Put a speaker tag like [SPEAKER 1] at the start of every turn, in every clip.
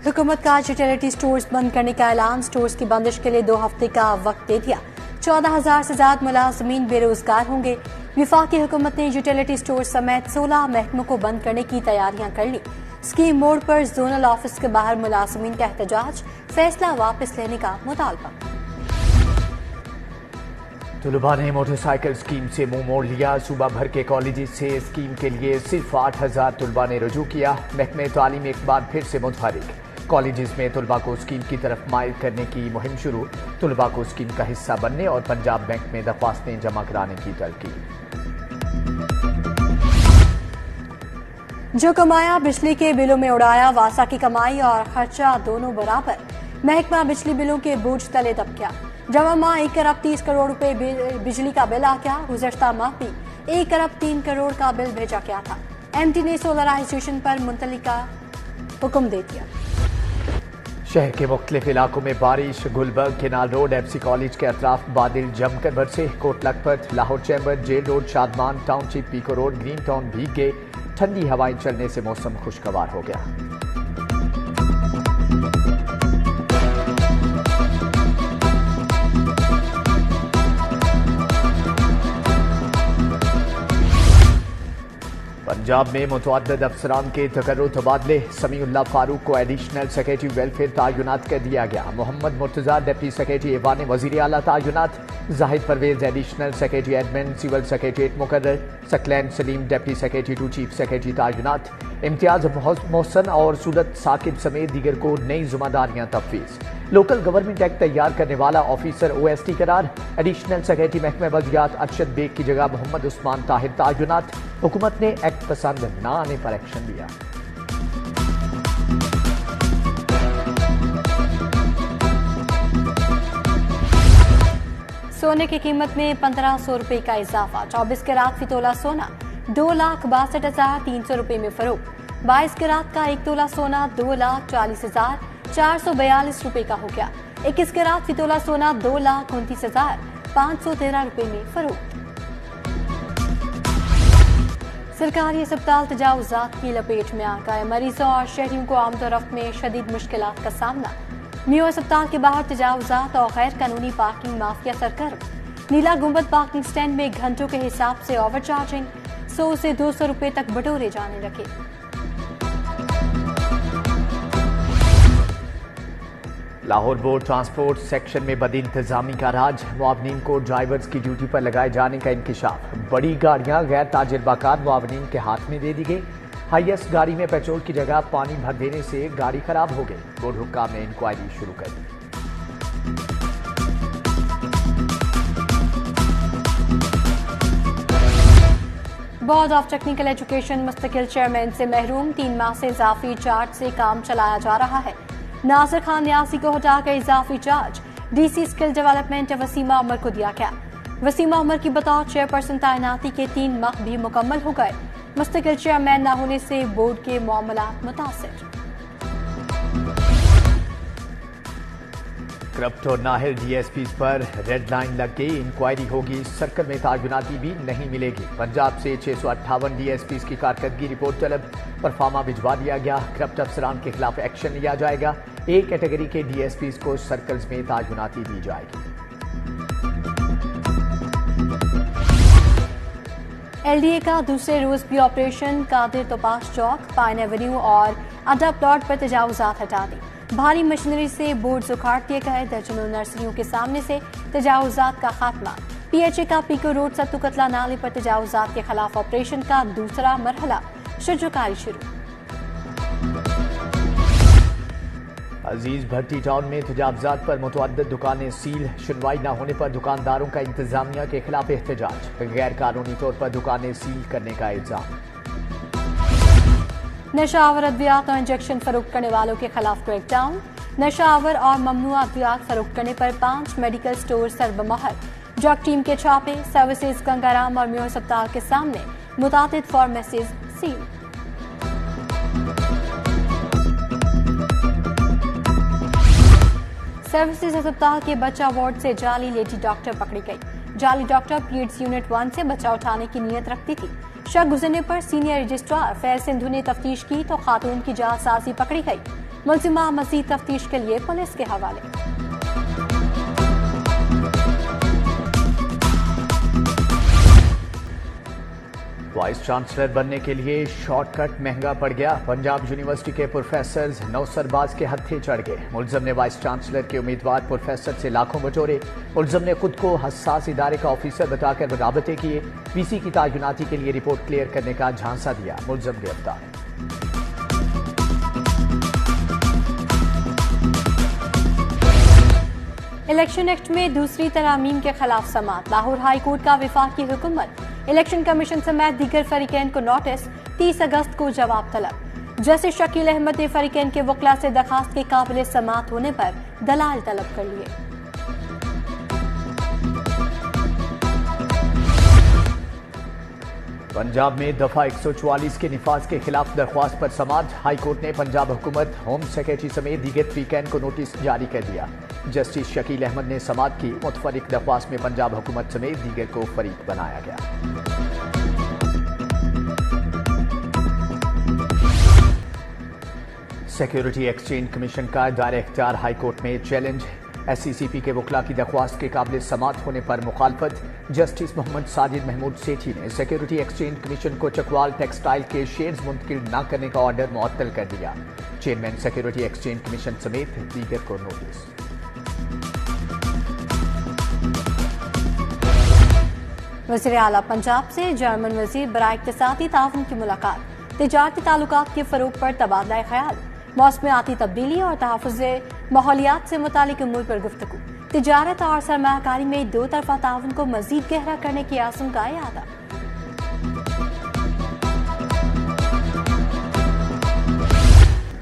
[SPEAKER 1] हुकूमत का utility stores बंद करने का ऐलान। स्टोर्स की बंदिश के लिए 2 हफ्ते का वक्त दे दिया। 14,000 से ज्यादा मुलाजमीन बेरोजगार होंगे। विफाकी हुकूमत ने यूटिलिटी स्टोर समेत 16 महकमों को बंद करने की तैयारियां कर ली। स्कीम मोड़ पर जोनल ऑफिस के बाहर मुलाजमीन का एहतजाज। फैसला वापस लेने का मुतालबा।
[SPEAKER 2] तलबा ने मोटरसाइकिल स्कीम से मुंह मोड़ लिया। सूबा भर के कॉलेज से स्कीम के लिए सिर्फ 8,000 तलबा ने रजू किया। महकमे तालीम एक बार फिर से मुतहरिक। कॉलेजेस में तलबा को स्कीम की तरफ माइल करने की मुहिम शुरू। तलबा को स्कीम का हिस्सा बनने और पंजाब बैंक में दरख्वास्तें जमा कराने की तलकीन।
[SPEAKER 1] जो कमाया बिजली के बिलों में उड़ाया। वासा की कमाई और खर्चा दोनों बराबर। महकमा बिजली बिलों के बोझ तले दब गया। जमा माह 1 अरब 30 करोड़ रुपए बिजली का बिल आ गया। गुज़श्ता माह भी 1 अरब 3 करोड़ का बिल भेजा गया था। एमटी ने सोलराइजेशन पर मुंतली का हुक्म दे दिया।
[SPEAKER 2] शहर के मुख्तलिफ इलाकों में बारिश। Gulberg canal road FC college के अतराफ बादल जमकर बरसे। Kot Lakhpat, Lahore chamber, jail road, Shadman township, Peco road, green town भीग गए। ठंडी हवाएं चलने से मौसम खुशगवार हो गया। पंजाब में मुतअद्दिद अफसरान के तकर्रुर तबादले। समीउल्लाह फारूक को एडिशनल सेक्रेटरी वेलफेयर तायुनात कर दिया गया। मोहम्मद मुर्तजा डिप्टी सेक्रेटरी ऐवान वज़ीर आला तायुनात। Zahid Pervez additional secretary admin civil secretariat मुकर्रर। Saqlain Saleem deputy secretary to chief secretary तायुनात। इम्तियाज मोहसन और सूरत साकिब समेत दीगर को नई जिम्मेदारियां तफवीज़। लोकल गवर्नमेंट एक्ट तैयार करने वाला ऑफिसर OST करार। एडिशनल सेक्रेटरी महकमा बल्दियात अरशद बेग की जगह मोहम्मद उस्मान ताहिर तायुनात। हुकूमत ने एक्ट पसंद न आने पर एक्शन लिया।
[SPEAKER 1] सोने की कीमत में 1,500 रुपए का इजाफा। 24 कैरात फी तोला सोना 2,62,300 रुपए में फरोख्त। 22 कैरात का 1 तोला सोना 2,40,442 रुपए का हो गया। 21 कैरात फी तोला सोना 2,29,513 रुपए में फरोख्त। सरकारी अस्पताल तजावुजात की लपेट में आ गए। मरीजों और शहरियों को आमदोरफ्त में शदीद मुश्किलात का सामना। मियो अस्पताल के बाहर तजावुजात और गैर कानूनी पार्किंग माफिया सरगर्म। नीला गुंबद पार्किंग स्टैंड में घंटों के हिसाब से ओवर चार्जिंग। 100 से 200 रुपए तक बटोरे जाने लगे।
[SPEAKER 2] लाहौर बोर्ड ट्रांसपोर्ट सेक्शन में बद इंतजामी का राज। मुआवनीन को ड्राइवर्स की ड्यूटी पर लगाए जाने का इंकिशाफ। बड़ी गाड़ियां गैर ताजुर्बाकार मुआवनीन के हाथ में दे दी गई। हाईएस्ट गाड़ी में पेट्रोल की जगह पानी भर देने से गाड़ी खराब हो गई। बोर्ड हुक्काम ने इंक्वायरी शुरू कर दी।
[SPEAKER 1] बोर्ड ऑफ टेक्निकल एजुकेशन मुस्तकिल चेयरमैन से महरूम। 3 माह से इजाफी चार्ज से काम चलाया जा रहा है। नासिर खान न्यासी को हटाकर इजाफी charge DC skill development Waseema Umar को दिया गया। वसीमा उमर की बतौर चेयरपर्सन तैनाती के 3 माह भी मुकम्मल हो गए। मुस्तकिल चेयरमैन न होने से बोर्ड के मामलात मुतासिर।
[SPEAKER 2] करप्ट और नाहिल DSPs पर रेड लाइन लग गई। इंक्वायरी होगी। सर्कल में तायुनाती भी नहीं मिलेगी। पंजाब से 658 DSPs की कारकर्दगी रिपोर्ट तलब। परफार्मा भिजवा दिया गया। करप्ट अफसरान के खिलाफ एक्शन लिया जाएगा। एक कैटेगरी के DSPs को सर्कल्स में तायुनाती दी जाएगी।
[SPEAKER 1] LDA का दूसरे रोज भी ऑपरेशन। कादिर तोपाश चौक, पाइन एवेन्यू और अड्डा प्लॉट पर तजावुजात हटा दी। भारी मशीनरी से बोर्ड उखाड़ दिए गए। दर्जनों नर्सरियों के सामने से तजावुजात का खात्मा। PHA का पीको रोड सत्तू कतला नाले पर तजावुजात के खिलाफ ऑपरेशन का दूसरा मरहला। शुरुकारी शुरू।
[SPEAKER 2] अजीज भट्टी टाउन में तजावुजात पर मुतअद्दिद दुकानें सील। सुनवाई न होने पर दुकानदारों का इंतजामिया के खिलाफ एहतजाज। गैर कानूनी तौर पर दुकानें सील करने का इल्जाम।
[SPEAKER 1] नशावर अद्वियात और इंजेक्शन फरोख्त करने वालों के खिलाफ क्रैकडाउन। नशावर और ममनुआ अद्वियात फरोख्त करने पर 5 मेडिकल स्टोर सरबमहर। ड्रग टीम के छापे। सर्विसेज गंगाराम और मियो अस्पताल के सामने मुतादिद फार्मेसीज सील। सर्विसेज अस्पताल के बच्चा वार्ड से जाली लेडी डॉक्टर पकड़ी गई। जाली डॉक्टर पीड्स यूनिट 1 से बच्चा उठाने की नीयत रखती थी। शक गुजरने पर सीनियर रजिस्ट्रार फैज सिंधु ने तफ्तीश की तो खातून की जालसाजी पकड़ी गई। मुलजिमा मजीद तफ्तीश के लिए पुलिस के हवाले।
[SPEAKER 2] वाइस चांसलर बनने के लिए शॉर्टकट महंगा पड़ गया। पंजाब यूनिवर्सिटी के प्रोफेसर नौसरबाज के हत्थे चढ़ गए। मुलजिम ने वाइस चांसलर के उम्मीदवार प्रोफेसर से लाखों बटोरे। मुलजिम ने खुद को हसास इदारे का ऑफिसर बताकर राबते किए। वीसी की तैनाती के लिए रिपोर्ट क्लियर करने का झांसा दिया। मुलजिम गिरफ्तार।
[SPEAKER 1] इलेक्शन एक्ट में दूसरी तरमीम के खिलाफ समाअत। लाहौर हाई कोर्ट का वफाकी हुकूमत, इलेक्शन कमीशन समेत दीगर फरीकैन को नोटिस, 30 अगस्त को जवाब तलब। जस्टिस शकील अहमद ने फरीकैन के वकला से दरखास्त के काबिल समाअत होने पर दलाल तलब कर लिए।
[SPEAKER 2] पंजाब में दफा 144 के निफाज के खिलाफ दरख्वास्त पर समाअत। हाई कोर्ट ने पंजाब हुकूमत, होम सेक्रेटरी समेत दीगर फरीकैन को नोटिस जारी कर दिया। जस्टिस शकील अहमद ने समाअत की। मुतफरिक दरख्वास्त में पंजाब हुकूमत समेत दीगर को फरीक बनाया गया। सिक्योरिटी एक्सचेंज कमीशन का दायरा इख्तियार हाई कोर्ट में चैलेंज। SCCP के वकला की दरख्वास्त के काबिल समाअत होने पर मुखालफत। जस्टिस मोहम्मद साजिद महमूद सेठी ने सिक्योरिटी एक्सचेंज कमीशन को चकवाल टेक्सटाइल के शेयर्स मुंतकिल न करने का ऑर्डर मुअत्तल कर दिया। चेयरमैन सिक्योरिटी एक्सचेंज कमीशन समेत दीगर को नोटिस।
[SPEAKER 1] वज़ीर आला पंजाब से जर्मन वज़ीर बराए इक़्तिसादी ताउन की मुलाकात। तिजारती ताल्लुकात के फ़रोग़ पर तबादला ख्याल। मौसमियाती तब्दीली और तहफ़्फ़ुज़ माहौलियात से मुतालिक उमूर पर गुफ्तगू। तिजारत और सरमायाकारी में दो तरफ़ा ताउन को मज़ीद गहरा करने की आज़म का इरादा।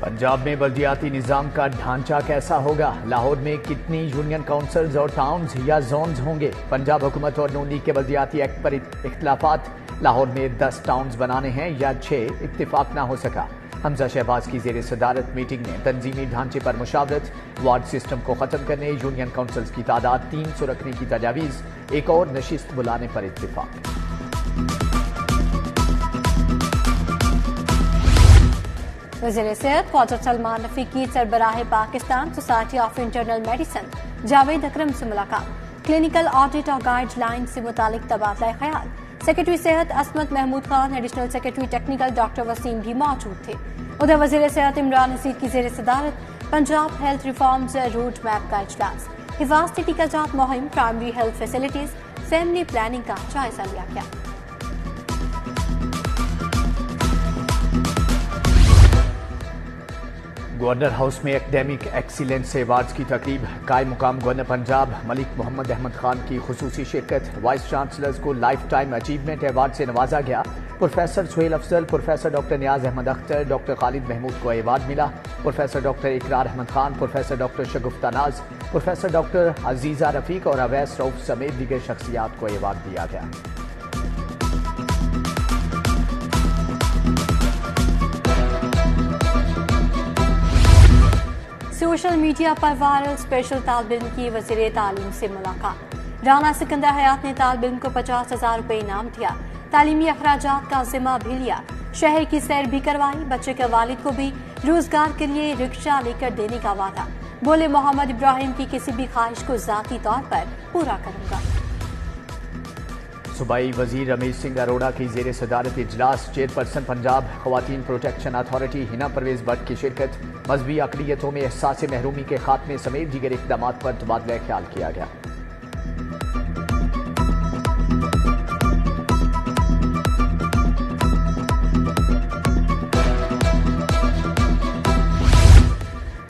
[SPEAKER 2] पंजाब में बल्दियाती निज़ाम का ढांचा कैसा होगा? लाहौर में कितनी यूनियन काउंसिल्स और टाउन्स या जोन्स होंगे? पंजाब हुकूमत और नून लीग के बल्दियाती एक्ट पर इख्तिलाफात। लाहौर में 10 टाउन्स बनाने हैं या 6, इत्तिफाक ना हो सका। हमजा शहबाज की ज़ेर सदारत मीटिंग में तंजीमी ढांचे पर मुशावरत। वार्ड सिस्टम को ख़त्म करने, यूनियन काउंसिल्स की तादाद 300 रखने की तजावीज़। एक और नशिस्त बुलाने पर इत्तिफाक।
[SPEAKER 1] वज़ीर सेहत ख्वाजा सलमान रफीकी सरबराह Pakistan society of internal medicine Javed Akram से मुलाकात। क्लिनिकल ऑडिट और गाइडलाइन से मुतालिक तबादला ख्याल। सेक्रेटरी सेहत Asmat Mahmood Khan, additional secretary technical doctor Waseem भी मौजूद थे। उधर वज़ीर सेहत इमरान हसीद की ज़ेर सदारत Punjab health reforms road map का इजलास। हिफाजती टीकाजात मुहिम, primary health facilities, family planning का जायजा लिया गया।
[SPEAKER 2] गवर्नर हाउस में एकेडमिक एक्सीलेंस अवार्ड्स की तकरीब। कायम मुकाम गवर्नर पंजाब मलिक मोहम्मद अहमद खान की खुसूसी शिरकत। वाइस चांसलर्स को लाइफ टाइम अचीवमेंट अवार्ड से नवाजा गया। Professor Suhail Afzal, professor doctor Niaz Ahmad Akhtar, doctor Khalid Mahmood को अवार्ड मिला। Professor doctor Ikrar Ahmad Khan, professor doctor शगुफ्ता नाज, प्रोफेसर डॉक्टर अजीजा रफीक और अवैस रऊफ समेत दीगर शख्सियात को अवार्ड दिया गया।
[SPEAKER 1] सोशल मीडिया पर वायरल स्पेशल तालिब इल्म की वज़ीर तालीम से मुलाकात। राना सिकंदर हयात ने तालिब इल्म को 50,000 रुपए इनाम दिया। तालीमी अखराजात का जिम्मा भी लिया। शहर की सैर भी करवाई। बच्चे के वालिद को भी रोजगार के लिए रिक्शा लेकर देने का वादा। बोले मोहम्मद इब्राहिम की किसी भी ख्वाहिश को जाती तौर पर पूरा करूंगा।
[SPEAKER 2] सूबाई वजीर रमेश सिंह अरोड़ा की जेर सदारत इजलास। चेयरपर्सन पंजाब खवातीन प्रोटेक्शन अथॉरिटी हिना परवेज भट्ट की शिरकत। मजहबी अक़लियतों में एहसास महरूमी के खात्मे समेत दीगर इक़दाम पर तबादला ख्याल किया गया।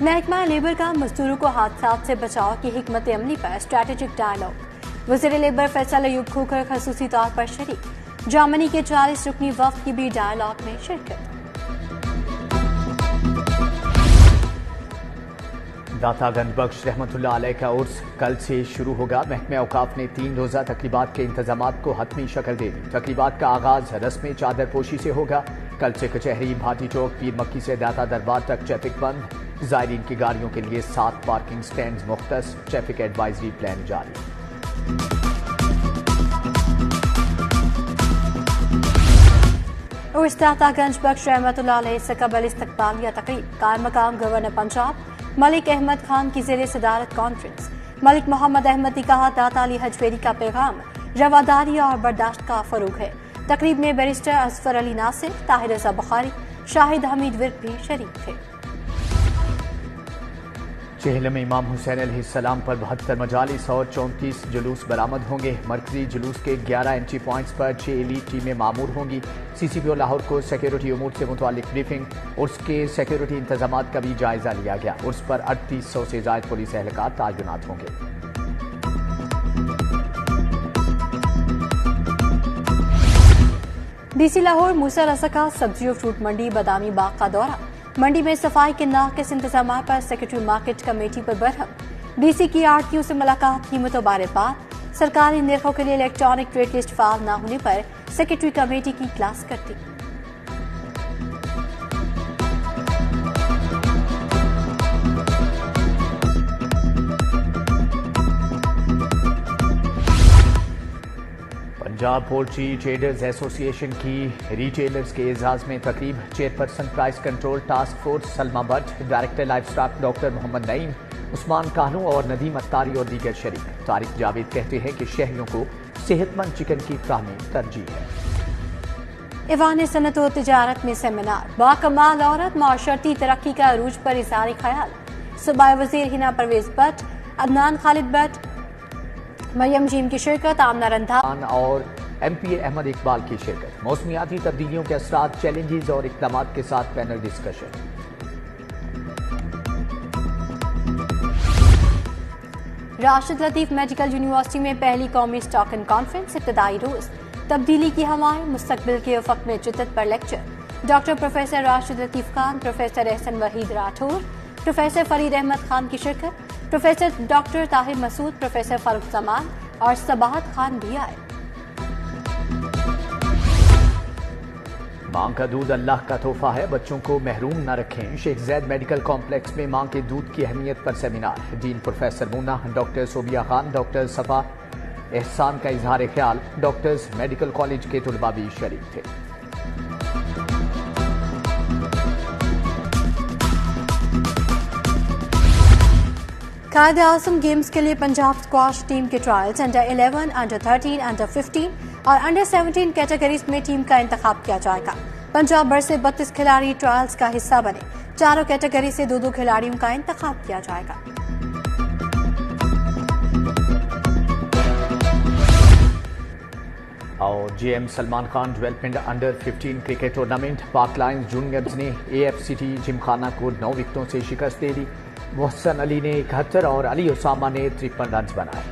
[SPEAKER 1] महकमा लेबर का मजदूरों को हादसात से बचाव की हिकमत अमली पर स्ट्रैटेजिक डायलॉग। वज़ीर लेबर फैसल अयूब खोखर खसूसी तौर पर शरीक। जर्मनी के 40 रुकनी वफ्द की भी डायलॉग में शिरकत।
[SPEAKER 2] दाता गंजबख्श रहमतुल्लाह अलैह का उर्स कल से शुरू होगा। महकमे औकाफ ने 3 रोज़ा तकरीबात के इंतजामात को हतमी शक्ल दे दी। तकरीबात का आगाज रस्म चादर पोशी से होगा। कल से कचहरी, भाटी चौक, पीर मक्की से दाता दरबार तक ट्रैफिक बंद। ज़ायरीन की गाड़ियों के लिए 7 पार्किंग स्टैंड मुख्तस। ट्रैफिक एडवाइजरी प्लान जारी।
[SPEAKER 1] और इस्तातागंज बख्श रहमतुल्लाह अलैह से कबल इस्तकबालिया तकरीब कायम मकाम गवर्नर पंजाब मलिक अहमद खान की ज़ेरे सदारत कॉन्फ्रेंस। मलिक मोहम्मद अहमद ने कहा दाता अली हजवेरी का पैगाम रवादारी और बर्दाश्त का फरूग है। तकरीब में बैरिस्टर असफर अली नासिर, ताहिर रज़ा बुखारी, शाहिद हमीद विर्क भी शरीक थे।
[SPEAKER 2] चेहलम इमाम हुसैन अलैहिस्सलाम पर 72 मजालिस और 34 जुलूस बरामद होंगे। मरकजी जुलूस के 11 एंट्री पॉइंट्स पर 6 एलीट टीमें मामूर होंगी। CCPO लाहौर को सिक्योरिटी उमूर से मुतालिक ब्रीफिंग, उर्स के सिक्योरिटी इंतजामात का भी जायजा लिया गया। उर्स पर 3800 से जायद पुलिस एहलकार तैनात होंगे।
[SPEAKER 1] DC लाहौर मूसा रज़ा सब्जी और फ्रूट मंडी बादामी बाग का दौरा। मंडी में सफाई के नाक़िस इंतजाम पर सेक्रेटरी मार्केट कमेटी पर बरहम। DC की आड़तियों से मुलाकात, कीमतों बारे बात। सरकारी निर्खों के लिए इलेक्ट्रॉनिक ट्रेड लिस्ट फाल न होने पर सेक्रेटरी कमेटी की क्लास करती।
[SPEAKER 2] पंजाब पोल्ट्री ट्रेडर्स एसोसिएशन की रिटेलर्स के एजाज में तकरीब। Chairperson price control task force Salma Bhatt, director livestock doctor Mohammad Naeem, Usman कानू और नदीम अत्तारी और दीगर शरीक। तारिक जावेद कहते हैं कि शहरियों को सेहतमंद चिकन की फ्राहमी तरजीह है।
[SPEAKER 1] ईवान सनत व तिजारत में सेमिनार। बाकमाल औरत माशरती तरक्की का अरूज पर इज़हार ख्याल। सूबाई वज़ीर हिना परवेज भट्ट, अदनान खालिद भट्ट, मरियम जीम की शिरकत, आमना रंधान
[SPEAKER 2] और MPA अहमद इकबाल की शिरकत। मौसमियाती तब्दीलियों के असरात, चैलेंजेस और इक़दामात के साथ panel discussion.
[SPEAKER 1] Rashid Latif medical university में पहली कौमी स्टॉक एंड कॉन्फ्रेंस, इब्तदाई रोज। तब्दीली की हवाएं, मुस्तकबिल के उफ़क़ में जिद्दत पर लेक्चर। Doctor professor Rashid Latif Khan, professor Ehsan Waheed Rathore, professor Farid Ahmed Khan की शिरकत। Professor doctor Tahir Masood, professor Farooq Zaman और सबाहत खान भी आए।
[SPEAKER 2] मां का दूध अल्लाह का तोहफा है, बच्चों को महरूम न रखें। शेख ज़ैद मेडिकल कॉम्प्लेक्स में मां के दूध की अहमियत पर seminar. Dean professor Munna, doctor Sobia Khan, doctor सफा एहसान का इजहार ख्याल। डॉक्टर्स मेडिकल कॉलेज के तुलबा भी शरीक थे।
[SPEAKER 1] कायद आज़म गेम्स के लिए पंजाब स्क्वाश टीम के ट्रायल्स अंडर 11, अंडर 13, अंडर 15 और अंडर 17 कैटेगरीज में टीम का इंतखाब किया जाएगा। पंजाब भर से 32 खिलाड़ी ट्रायल्स का हिस्सा बने। चारों कैटेगरी से 2-2 खिलाड़ियों का इंतखाब किया जाएगा।
[SPEAKER 2] और JM Salman Khan development under 15 cricket tournament. पाक लायंस जूनियर्स ने AFCT जिमखाना को 9 विकेटों से शिकस्त दे दी। मोहसन अली ने 71 और अली उसामा ने 53 रन बनाए।